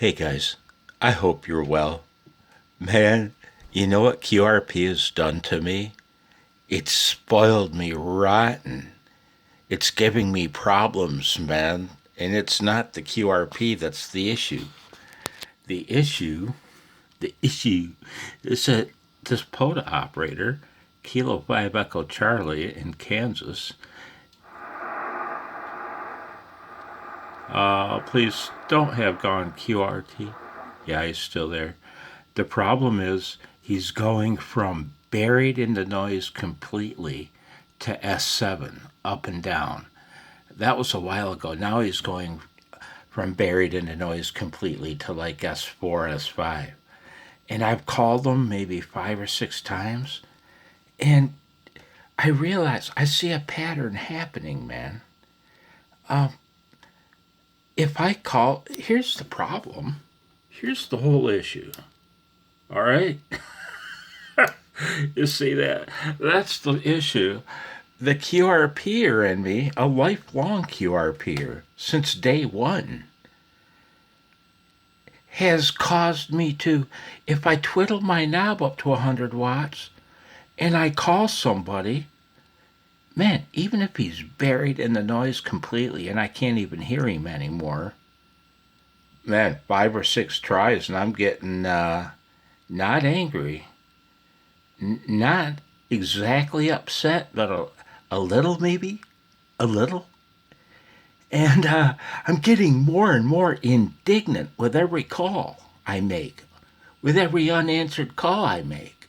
Hey guys, I hope you're well. Man, you know what QRP has done to me? It's spoiled me rotten. It's giving me problems, man. And it's not the QRP that's the issue. The issue, the issue is that this POTA operator, Kilo 5 Echo Charlie in Kansas, please don't have gone QRT. Yeah, he's still there. The problem is he's going from buried in the noise completely to S7, up and down. That was a while ago. Now he's going from buried in the noise completely to like S4, S5. And I've called him maybe 5 or 6 times. And I realize I see a pattern happening, man. If I call, here's the problem. Here's the whole issue. All right? You see that? That's the issue. The QRPer in me, a lifelong QRPer since day one, has caused me to, if I twiddle my knob up to 100 watts and I call somebody, man, even if he's buried in the noise completely and I can't even hear him anymore, man, 5 or 6 tries and I'm getting not angry, not exactly upset, but a little maybe, a little. And I'm getting more and more indignant with every call I make, with every unanswered call I make.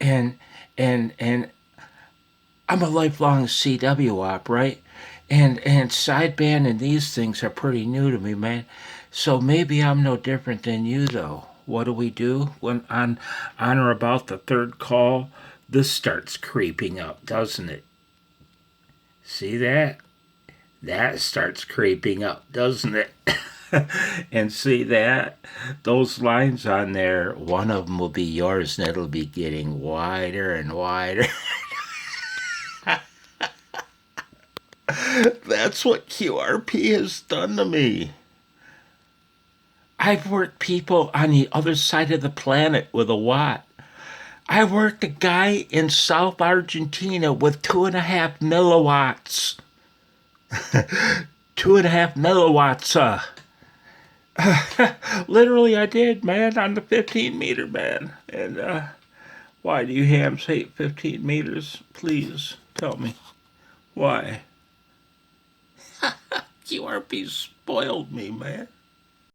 And I'm a lifelong CW op, right? And sideband and these things are pretty new to me, man. So maybe I'm no different than you, though. What do we do when on or about the third call? This starts creeping up, doesn't it? See that? That starts creeping up, doesn't it? And see that? Those lines on there, one of them will be yours and it'll be getting wider and wider. That's what QRP has done to me. I've worked people on the other side of the planet with a watt. I worked a guy in South Argentina with 2.5 milliwatts. 2.5 milliwatts, literally I did, man, on the 15 meter, man. And why do you hams hate 15 meters? Please tell me. Why? QRP spoiled me, man.